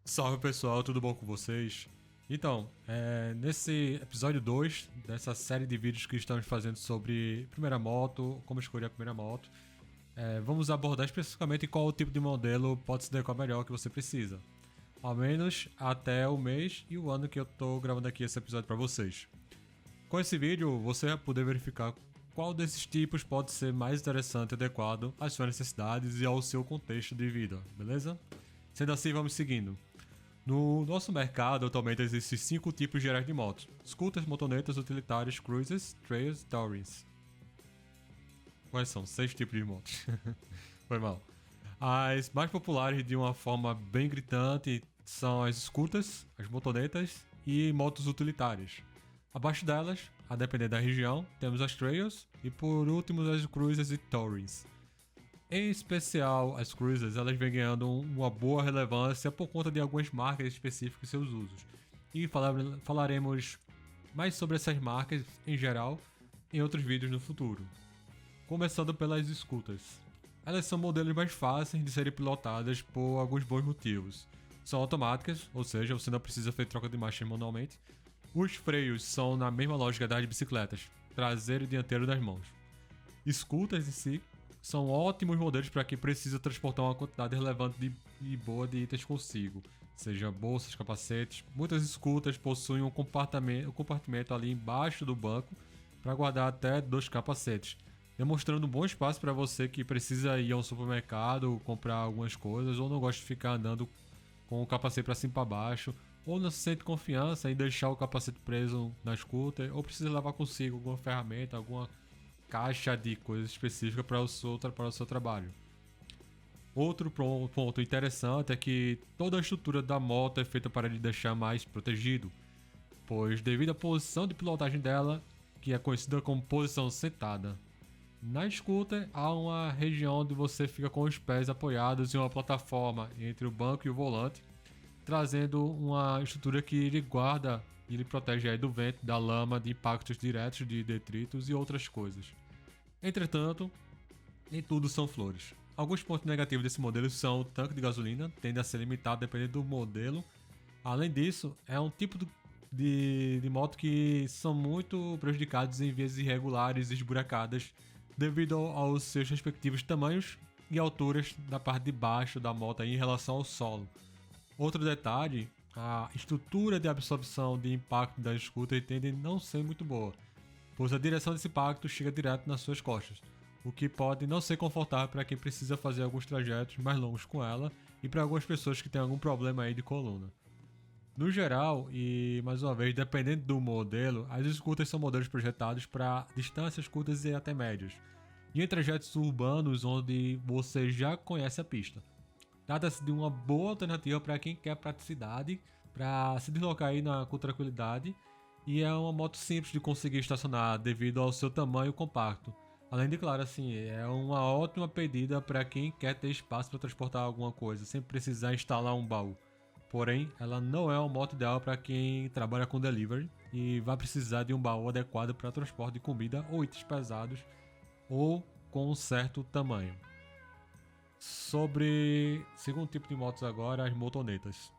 Salve pessoal, tudo bom com vocês? Então, nesse episódio 2 dessa série de vídeos que estamos fazendo sobre primeira moto, como escolher a primeira moto, vamos abordar especificamente qual tipo de modelo pode se adequar melhor que você precisa. Ao menos até o mês e o ano que eu estou gravando aqui esse episódio para vocês. Com esse vídeo, você vai poder verificar qual desses tipos pode ser mais interessante e adequado às suas necessidades e ao seu contexto de vida, beleza? Sendo assim, vamos seguindo. No nosso mercado, atualmente existem 5 tipos gerais de motos: scooters, motonetas, utilitários, cruisers, trails, touring. Quais são? 6 tipos de motos. Foi mal. As mais populares de uma forma bem gritante são as scooters, as motonetas e motos utilitárias. Abaixo delas, a depender da região, temos as trails e por último as cruisers e tourings. Em especial, as cruisers elas vêm ganhando uma boa relevância por conta de algumas marcas específicas e seus usos. E falaremos mais sobre essas marcas em geral em outros vídeos no futuro. Começando pelas scooters. Elas são modelos mais fáceis de serem pilotadas por alguns bons motivos. São automáticas, ou seja, você não precisa fazer troca de marcha manualmente. Os freios são na mesma lógica das bicicletas, traseiro e dianteiro das mãos. Scooters em si são ótimos modelos para quem precisa transportar uma quantidade relevante e boa de itens consigo, seja bolsas, capacetes. Muitas scooters possuem um compartimento ali embaixo do banco para guardar até 2 capacetes, demonstrando um bom espaço para você que precisa ir ao supermercado, comprar algumas coisas ou não gosta de ficar andando com o capacete para cima e para baixo, ou não se sente confiança em deixar o capacete preso na scooter, ou precisa levar consigo alguma ferramenta, alguma caixa de coisas específicas para o seu trabalho. Outro ponto interessante é que toda a estrutura da moto é feita para lhe deixar mais protegido, pois devido à posição de pilotagem dela, que é conhecida como posição sentada. Na scooter há uma região onde você fica com os pés apoiados em uma plataforma entre o banco e o volante, trazendo uma estrutura que lhe guarda e lhe protege aí do vento, da lama, de impactos diretos de detritos e outras coisas. Entretanto, nem tudo são flores. Alguns pontos negativos desse modelo são o tanque de gasolina, tende a ser limitado dependendo do modelo. Além disso, é um tipo de moto que são muito prejudicados em vias irregulares e esburacadas devido aos seus respectivos tamanhos e alturas da parte de baixo da moto em relação ao solo. Outro detalhe, a estrutura de absorção de impacto da scooter tende a não ser muito boa, pois a direção desse impacto chega direto nas suas costas, o que pode não ser confortável para quem precisa fazer alguns trajetos mais longos com ela e para algumas pessoas que têm algum problema aí de coluna. No geral, e mais uma vez, dependendo do modelo, as scooters são modelos projetados para distâncias curtas e até médias, e em trajetos urbanos onde você já conhece a pista. Trata-se de uma boa alternativa para quem quer praticidade, para se deslocar aí com tranquilidade, e é uma moto simples de conseguir estacionar devido ao seu tamanho compacto. Além de, claro, assim, é uma ótima pedida para quem quer ter espaço para transportar alguma coisa, sem precisar instalar um baú. Porém, ela não é uma moto ideal para quem trabalha com delivery e vai precisar de um baú adequado para transporte de comida ou itens pesados ou com um certo tamanho. Sobre segundo tipo de motos agora, as motonetas.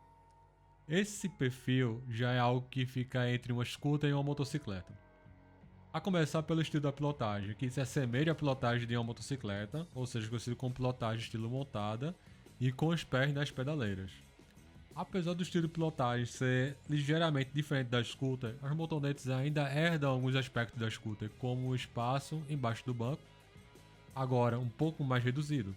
Esse perfil já é algo que fica entre uma scooter e uma motocicleta. A começar pelo estilo da pilotagem, que se assemelha à pilotagem de uma motocicleta, ou seja, conhecido como pilotagem estilo montada, e com os pés nas pedaleiras. Apesar do estilo de pilotagem ser ligeiramente diferente da scooter, as motonetas ainda herdam alguns aspectos da scooter, como o espaço embaixo do banco, agora um pouco mais reduzido.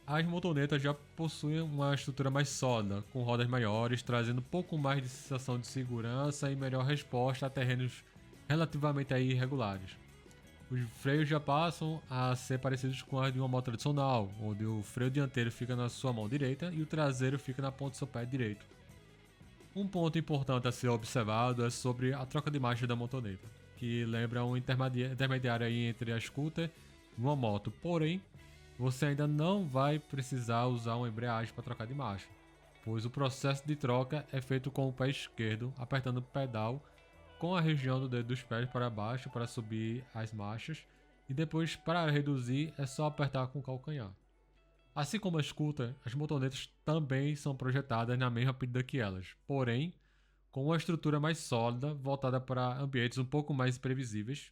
As motonetas já possuem uma estrutura mais sólida, com rodas maiores, trazendo um pouco mais de sensação de segurança e melhor resposta a terrenos relativamente aí irregulares. Os freios já passam a ser parecidos com os de uma moto tradicional, onde o freio dianteiro fica na sua mão direita e o traseiro fica na ponta do seu pé direito. Um ponto importante a ser observado é sobre a troca de marcha da motoneta, que lembra um intermediário aí entre a scooter e uma moto, porém, você ainda não vai precisar usar uma embreagem para trocar de marcha, pois o processo de troca é feito com o pé esquerdo, apertando o pedal com a região do dedo dos pés para baixo para subir as marchas, e depois para reduzir é só apertar com o calcanhar. Assim como a scooter, as motonetas também são projetadas na mesma medida que elas, porém com uma estrutura mais sólida, voltada para ambientes um pouco mais imprevisíveis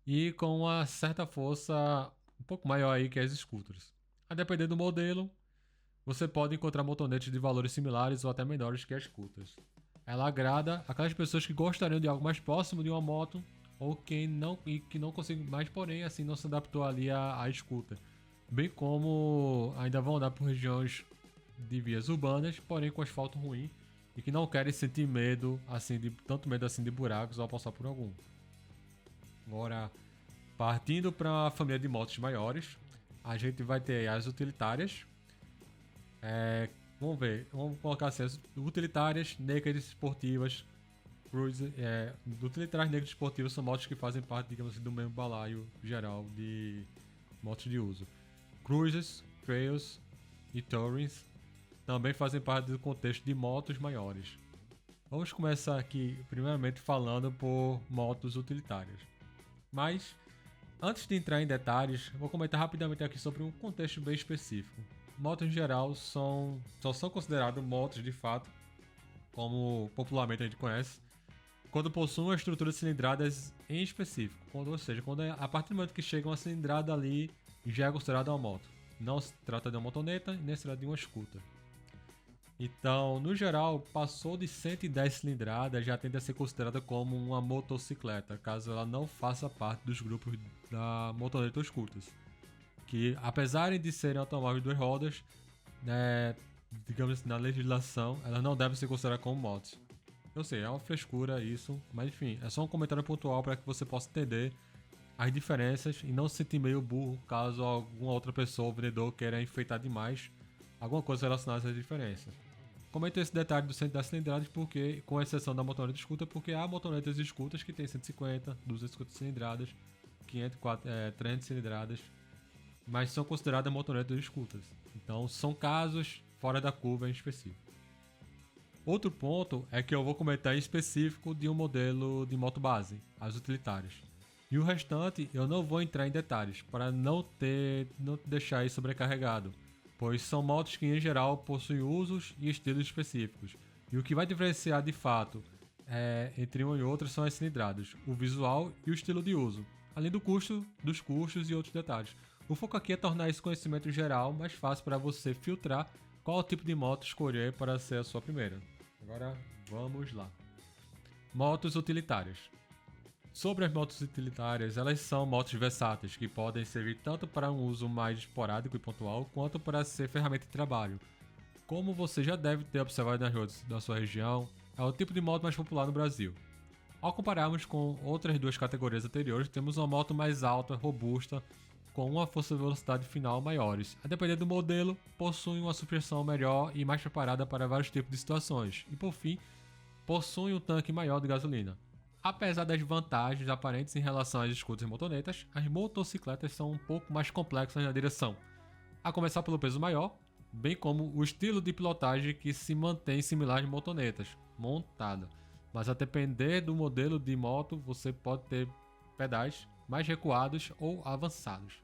e com uma certa força um pouco maior aí que as scooters. A depender do modelo, você pode encontrar motonetas de valores similares ou até menores que as scooters. Ela agrada aquelas pessoas que gostariam de algo mais próximo de uma moto ou que não conseguem mais, porém assim não se adaptou ali à scooter. Bem como ainda vão andar por regiões de vias urbanas, porém com asfalto ruim e que não querem sentir medo, assim, tanto medo assim de buracos ao passar por algum. Agora, partindo para a família de motos maiores, a gente vai ter as utilitárias. Vamos colocar assim, as utilitárias, naked esportivas, cruise. Utilitárias naked esportivas são motos que fazem parte, digamos assim, do mesmo balaio geral de motos de uso. Cruises, trails e tourings também fazem parte do contexto de motos maiores. Vamos começar aqui, primeiramente, falando por motos utilitárias. Mas, antes de entrar em detalhes, vou comentar rapidamente aqui sobre um contexto bem específico. Motos em geral só são consideradas motos de fato, como popularmente a gente conhece, quando possuem uma estrutura de cilindradas em específico. Ou seja, a partir do momento que chega uma cilindrada ali, já é considerada uma moto. Não se trata de uma motoneta, nem se trata de uma scooter. Então, no geral, passou de 110 cilindradas já tende a ser considerada como uma motocicleta, caso ela não faça parte dos grupos da motoneta ou scooters. Que, apesar de serem automóveis de duas rodas, digamos assim, na legislação, elas não devem ser consideradas como motos. Eu sei, é uma frescura isso, mas enfim, é só um comentário pontual para que você possa entender as diferenças e não se sentir meio burro caso alguma outra pessoa ou vendedor queira enfeitar demais alguma coisa relacionada a essas diferenças. Comento esse detalhe do 110 cilindradas porque, com exceção da motoneta scooter, porque há motonetas e scooters que tem 150, 250 cilindradas, 300 cilindradas, mas são consideradas motonetas e scooters. Então são casos fora da curva em específico. Outro ponto é que eu vou comentar em específico de um modelo de moto base, as utilitárias. E o restante eu não vou entrar em detalhes, para não deixar isso sobrecarregado, pois são motos que em geral possuem usos e estilos específicos. E o que vai diferenciar de fato entre uma e outra são as cilindradas, o visual e o estilo de uso, além dos custos e outros detalhes. O foco aqui é tornar esse conhecimento geral mais fácil para você filtrar qual tipo de moto escolher para ser a sua primeira. Agora vamos lá. Motos utilitárias. Sobre as motos utilitárias, elas são motos versáteis que podem servir tanto para um uso mais esporádico e pontual, quanto para ser ferramenta de trabalho. Como você já deve ter observado nas rodas da sua região, é o tipo de moto mais popular no Brasil. Ao compararmos com outras duas categorias anteriores, temos uma moto mais alta, robusta, com uma força e velocidade final maiores. A depender do modelo, possui uma suspensão melhor e mais preparada para vários tipos de situações. E por fim, possui um tanque maior de gasolina. Apesar das vantagens aparentes em relação às scooters e motonetas, as motocicletas são um pouco mais complexas na direção, a começar pelo peso maior, bem como o estilo de pilotagem que se mantém similar às motonetas, montada. Mas a depender do modelo de moto, você pode ter pedais mais recuados ou avançados.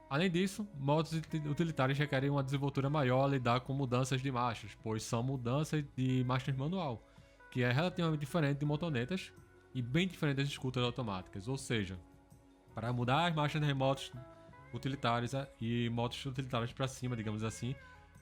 Além disso, motos utilitárias requerem uma desenvoltura maior a lidar com mudanças de marchas, pois são mudanças de marchas manual, que é relativamente diferente de motonetas e bem diferente das scooters automáticas. Ou seja, para mudar as marchas das motos utilitárias e motos utilitárias para cima, digamos assim,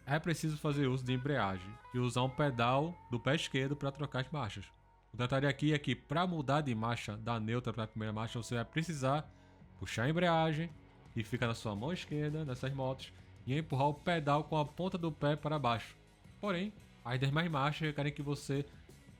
é preciso fazer uso de embreagem e usar um pedal do pé esquerdo para trocar as marchas. O detalhe aqui é que para mudar de marcha da neutra para a primeira marcha, você vai precisar puxar a embreagem, que fica na sua mão esquerda nessas motos, e empurrar o pedal com a ponta do pé para baixo. Porém, as demais marchas requerem que você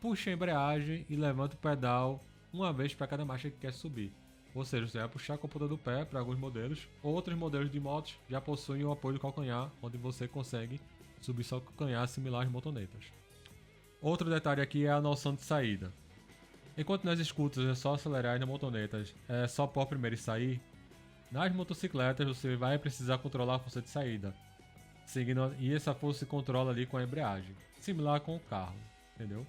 puxe a embreagem e levante o pedal uma vez para cada marcha que quer subir. Ou seja, você vai puxar com a ponta do pé para alguns modelos. Outros modelos de motos já possuem o apoio do calcanhar, onde você consegue subir seu calcanhar similar às motonetas. Outro detalhe aqui é a noção de saída. Enquanto nas scooters é só acelerar e nas motonetas é só pôr primeiro e sair, nas motocicletas você vai precisar controlar a força de saída, e essa força se controla ali com a embreagem, similar com o carro, entendeu?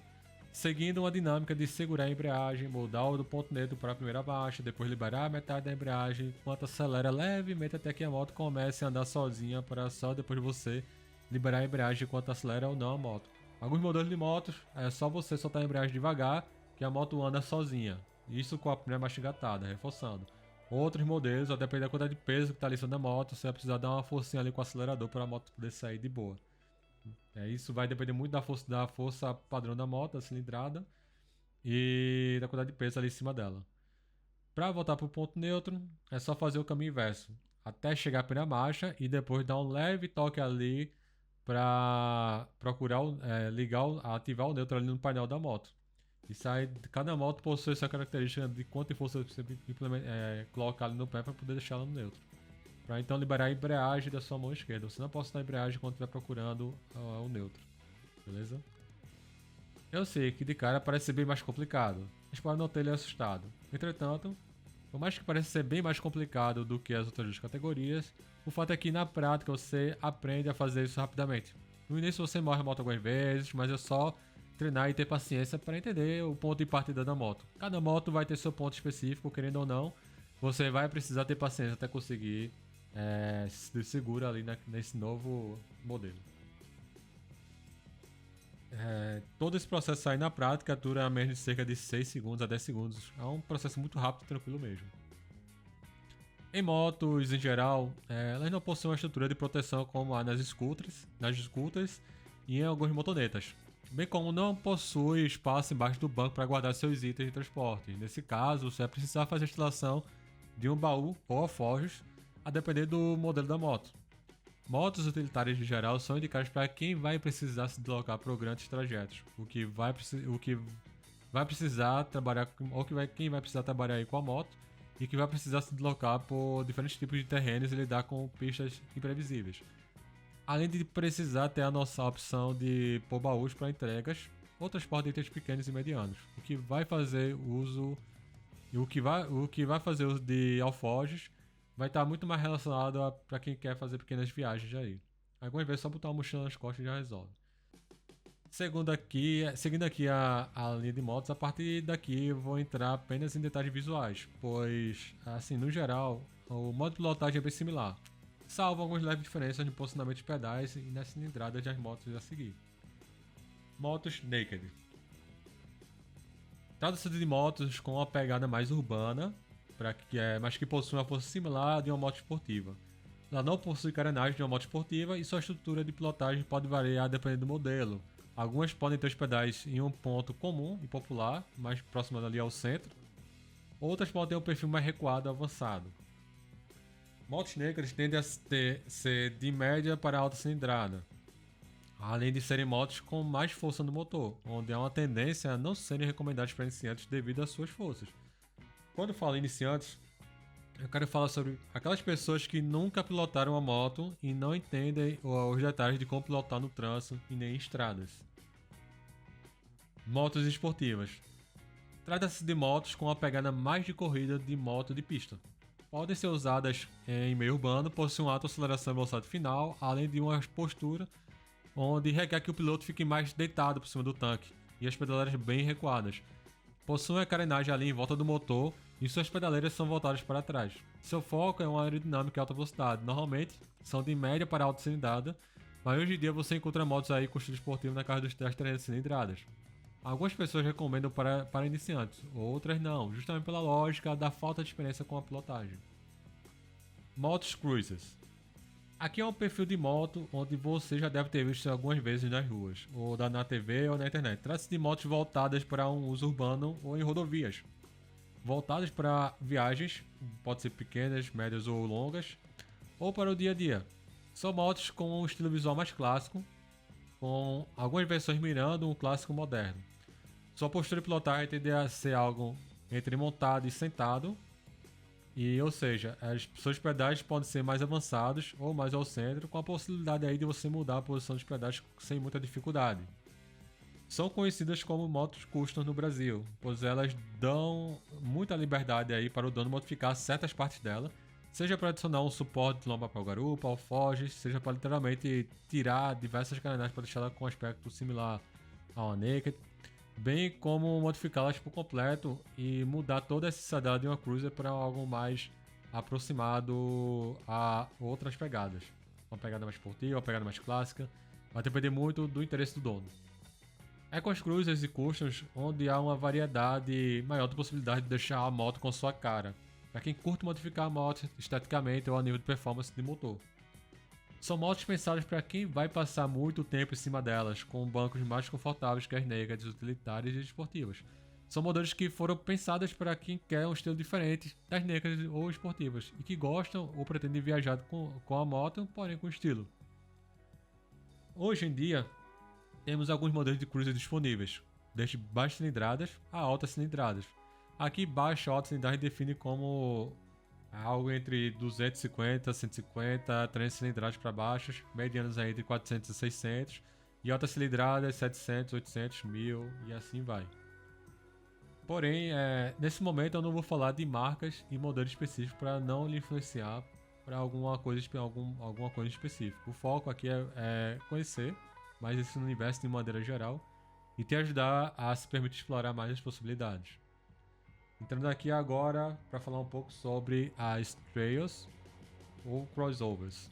seguindo uma dinâmica de segurar a embreagem, mudar o do ponto neutro para a primeira marcha, depois liberar a metade da embreagem, enquanto acelera levemente até que a moto comece a andar sozinha, para só depois você liberar a embreagem enquanto acelera ou não a moto. Alguns modelos de motos é só você soltar a embreagem devagar que a moto anda sozinha, isso com a primeira marcha engatada, reforçando. Outros modelos, a depender da quantidade de peso que está ali em cima da moto, você vai precisar dar uma forcinha ali com o acelerador para a moto poder sair de boa. Isso vai depender muito da força padrão da moto, da cilindrada e da quantidade de peso ali em cima dela. Para voltar para o ponto neutro, é só fazer o caminho inverso, até chegar à primeira marcha e depois dar um leve toque ali para procurar ativar o neutro ali no painel da moto. Isso aí, cada moto possui essa característica de quanto força você colocar ali no pé para poder deixá-la no neutro. Para então liberar a embreagem da sua mão esquerda. Você não pode dar a embreagem quando estiver procurando o neutro. Beleza? Eu sei que de cara parece ser bem mais complicado, mas para não ter ele assustado. Entretanto, por mais que pareça ser bem mais complicado do que as outras duas categorias, o fato é que na prática você aprende a fazer isso rapidamente. No início você morre a moto algumas vezes, mas é só treinar e ter paciência para entender o ponto de partida da moto. Cada moto vai ter seu ponto específico, querendo ou não, você vai precisar ter paciência até conseguir se segura ali nesse novo modelo. Todo esse processo aí na prática dura menos de cerca de 6 segundos a 10 segundos. É um processo muito rápido e tranquilo mesmo. Em motos, em geral, elas não possuem uma estrutura de proteção como há nas scooters e em algumas motonetas. Bem como não possui espaço embaixo do banco para guardar seus itens de transporte. Nesse caso, você vai precisar fazer a instalação de um baú ou alforjes, a depender do modelo da moto. Motos utilitárias em geral são indicadas para quem vai precisar se deslocar por grandes trajetos, quem vai precisar trabalhar aí com a moto e que vai precisar se deslocar por diferentes tipos de terrenos e lidar com pistas imprevisíveis. Além de precisar ter a nossa opção de pôr baús para entregas ou transporte de itens pequenos e medianos, o que vai fazer uso de alforjes vai estar muito mais relacionado para quem quer fazer pequenas viagens aí. Algumas vezes só botar uma mochila nas costas já resolve. Seguindo aqui a linha de motos, a partir daqui eu vou entrar apenas em detalhes visuais, pois, assim, no geral, o modo de pilotagem é bem similar, salvo algumas leves diferenças no posicionamento de pedais e nas cilindradas das motos a seguir. Motos Naked. Trata-se de motos com uma pegada mais urbana, mas que possui uma força similar à de uma moto esportiva. Ela não possui carenagem de uma moto esportiva e sua estrutura de pilotagem pode variar dependendo do modelo. Algumas podem ter os pedais em um ponto comum e popular, mais próximo ali ao centro. Outras podem ter um perfil mais recuado e avançado. Motos negras tendem a ser de média para alta cilindrada, além de serem motos com mais força no motor, onde há uma tendência a não serem recomendadas para iniciantes devido às suas forças. Quando falo iniciantes, eu quero falar sobre aquelas pessoas que nunca pilotaram uma moto e não entendem os detalhes de como pilotar no trânsito e nem em estradas. Motos esportivas. Trata-se de motos com uma pegada mais de corrida de moto de pista. Podem ser usadas em meio urbano, possuem uma alta aceleração e velocidade final, além de uma postura onde requer que o piloto fique mais deitado por cima do tanque e as pedaleiras bem recuadas. Possuem a carenagem ali em volta do motor e suas pedaleiras são voltadas para trás. Seu foco é uma aerodinâmica e alta velocidade. Normalmente são de média para alta cilindrada, mas hoje em dia você encontra motos aí com estilo esportivo na casa das 300 cilindradas. Algumas pessoas recomendam para iniciantes, outras não, justamente pela lógica da falta de experiência com a pilotagem. Motos Cruisers. Aqui é um perfil de moto onde você já deve ter visto algumas vezes nas ruas, ou na TV ou na internet. Trata-se de motos voltadas para um uso urbano ou em rodovias. Voltadas para viagens, pode ser pequenas, médias ou longas, ou para o dia a dia. São motos com um estilo visual mais clássico, com algumas versões mirando um clássico moderno. Sua postura de pilotagem tende a ser algo entre montado e sentado, ou seja, seus pedais podem ser mais avançados ou mais ao centro, com a possibilidade aí de você mudar a posição dos pedais sem muita dificuldade. São conhecidas como motos custom no Brasil, pois elas dão muita liberdade aí para o dono modificar certas partes dela, seja para adicionar um suporte de lomba para o garupa, alforjes, seja para literalmente tirar diversas carenagens para deixá-la com um aspecto similar a uma naked. bem como modificá-las por completo e mudar toda a necessidade de uma cruiser para algo mais aproximado a outras pegadas. Uma pegada mais esportiva, uma pegada mais clássica. Vai depender muito do interesse do dono. É com as cruisers e customs onde há uma variedade maior de possibilidade de deixar a moto com sua cara, para quem curte modificar a moto esteticamente ou a nível de performance de motor. São motos pensadas para quem vai passar muito tempo em cima delas, com bancos mais confortáveis que as nakeds, utilitárias e esportivas. São modelos que foram pensadas para quem quer um estilo diferente das nakeds ou esportivas e que gostam ou pretendem viajar com a moto, porém com estilo. Hoje em dia, temos alguns modelos de cruiser disponíveis, desde baixas cilindradas a altas cilindradas. Aqui baixa ou alta cilindrada define como algo entre 250, 150, 300 cilindradas para baixas, medianas aí entre 400 e 600, e altas cilindradas 700, 800, 1000 e assim vai. Porém, nesse momento eu não vou falar de marcas e modelos específicos para não lhe influenciar para alguma coisa específica. O foco aqui é conhecer mais esse universo de maneira geral e te ajudar a se permitir explorar mais as possibilidades. Entrando aqui agora para falar um pouco sobre as trails ou crossovers.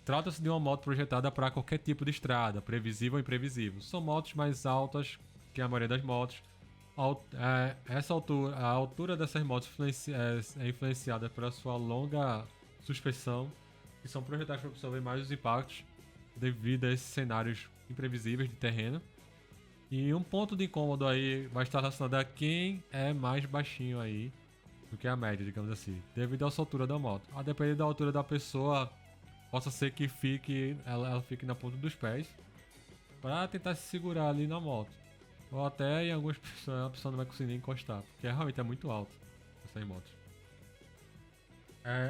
Trata-se de uma moto projetada para qualquer tipo de estrada, previsível ou imprevisível. São motos mais altas que a maioria das motos. A altura dessas motos é influenciada pela sua longa suspensão, que são projetadas para absorver mais os impactos devido a esses cenários imprevisíveis de terreno. E um ponto de incômodo aí vai estar relacionado a quem é mais baixinho aí do que a média, digamos assim, devido à sua altura da moto. A depender da altura da pessoa, possa ser que ela fique na ponta dos pés para tentar se segurar ali na moto. Ou até em algumas pessoas a pessoa não vai conseguir nem encostar, porque realmente é muito alto essas motos.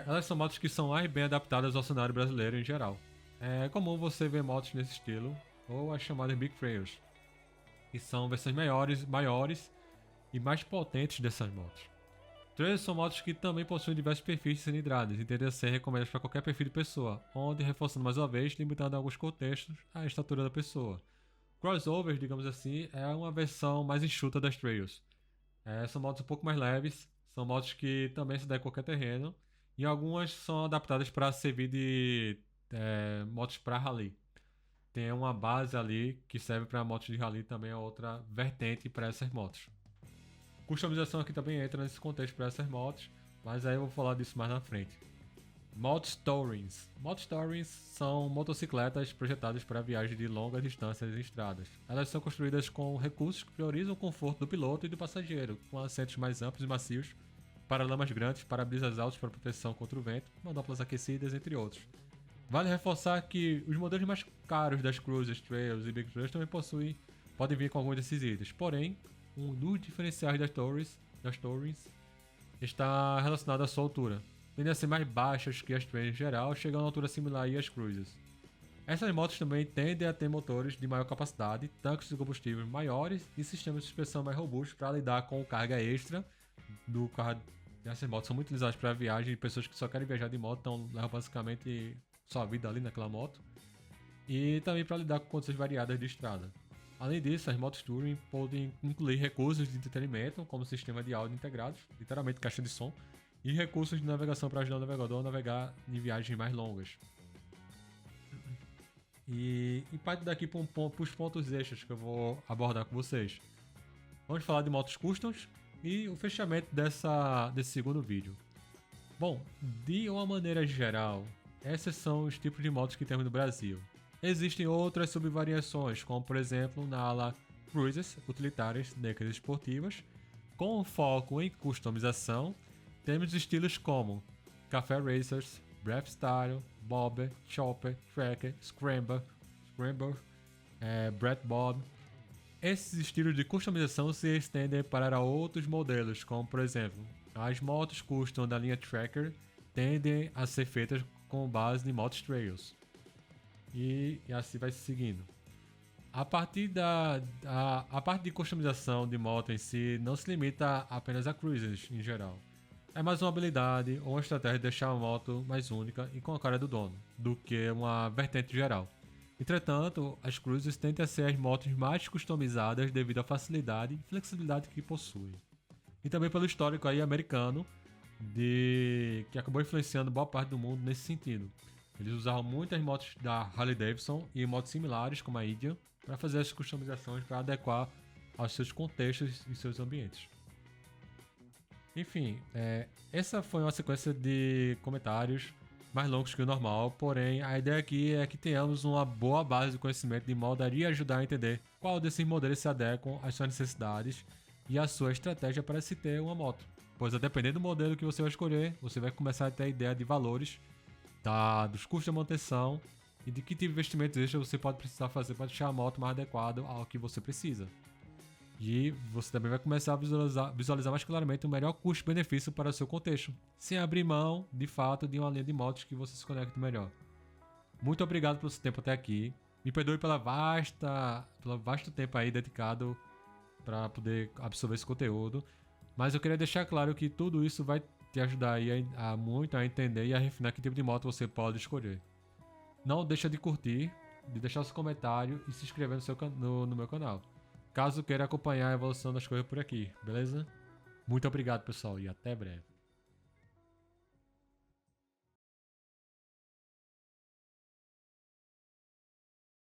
Elas são motos que são mais bem adaptadas ao cenário brasileiro em geral. É comum você ver motos nesse estilo, ou as chamadas Big Trails, que são versões maiores e mais potentes dessas motos. Trails são motos que também possuem diversos perfis de cilindradas e tendem a ser recomendadas para qualquer perfil de pessoa, onde, reforçando mais uma vez, limitando em alguns contextos a estatura da pessoa. Crossovers, digamos assim, é uma versão mais enxuta das Trails. São motos um pouco mais leves, são motos que também se dão em qualquer terreno, e algumas são adaptadas para servir de motos para rally. Tem uma base ali que serve para motos de rally, também é outra vertente para essas motos. Customização aqui também entra nesse contexto para essas motos, mas aí eu vou falar disso mais na frente. Motos Tourings. Motos Tourings são motocicletas projetadas para viagens de longas distâncias em estradas. Elas são construídas com recursos que priorizam o conforto do piloto e do passageiro, com assentos mais amplos e macios, paralamas grandes, para-brisas altos para proteção contra o vento, manoplas aquecidas, entre outros. Vale reforçar que os modelos mais caros das Cruisers, Trails e Big Trails também podem vir com alguns desses itens. Porém, um dos diferenciais das Tourings está relacionado à sua altura, tendem a ser mais baixas que as Trails em geral, chegando a altura similar às Cruisers. Essas motos também tendem a ter motores de maior capacidade, tanques de combustível maiores e sistemas de suspensão mais robustos para lidar com carga extra do carro. Essas motos são muito utilizadas para viagem de pessoas que só querem viajar de moto, então levam basicamente sua vida ali naquela moto. E também para lidar com condições variadas de estrada. Além disso, as motos Touring podem incluir recursos de entretenimento, como sistema de áudio integrados, literalmente caixa de som, e recursos de navegação para ajudar o navegador a navegar em viagens mais longas. E parte daqui para os pontos extras que eu vou abordar com vocês. Vamos falar de motos customs e o fechamento desse segundo vídeo. Bom, de uma maneira geral, esses são os tipos de motos que temos no Brasil. Existem outras subvariações, como por exemplo na ala Cruisers, utilitárias, naked esportivas, com foco em customização. Temos estilos como Café Racers, Breath Style, Bobber, Chopper, Tracker, Scrambler, Brett Bob. Esses estilos de customização se estendem para outros modelos, como por exemplo, as motos custom da linha Tracker tendem a ser feitas com base em motos Trails. E assim vai se seguindo. A parte de customização de moto em si não se limita apenas a cruisers em geral. É mais uma habilidade ou uma estratégia de deixar a moto mais única e com a cara do dono, do que uma vertente geral. Entretanto, as Cruisers tendem a ser as motos mais customizadas devido à facilidade e flexibilidade que possuem. E também pelo histórico aí americano, que acabou influenciando boa parte do mundo nesse sentido. Eles usavam muitas motos da Harley Davidson e motos similares, como a Indian, para fazer as customizações para adequar aos seus contextos e seus ambientes. Enfim, essa foi uma sequência de comentários mais longos que o normal, porém a ideia aqui é que tenhamos uma boa base de conhecimento de modo a ajudar a entender qual desses modelos se adequam às suas necessidades e à sua estratégia para se ter uma moto. Pois a depender do modelo que você vai escolher, você vai começar a ter a ideia de valores, dos custos de manutenção e de que tipo de investimentos extra você pode precisar fazer para deixar a moto mais adequada ao que você precisa. E você também vai começar a visualizar mais claramente o melhor custo-benefício para o seu contexto, sem abrir mão, de fato, de uma linha de motos que você se conecte melhor. Muito obrigado pelo seu tempo até aqui. Me perdoe pelo vasto tempo aí dedicado para poder absorver esse conteúdo. Mas eu queria deixar claro que tudo isso vai te ajudar aí muito a entender e a refinar que tipo de moto você pode escolher. Não deixa de curtir, de deixar seu comentário e se inscrever no meu canal, caso queira acompanhar a evolução das coisas por aqui, beleza? Muito obrigado, pessoal, e até breve.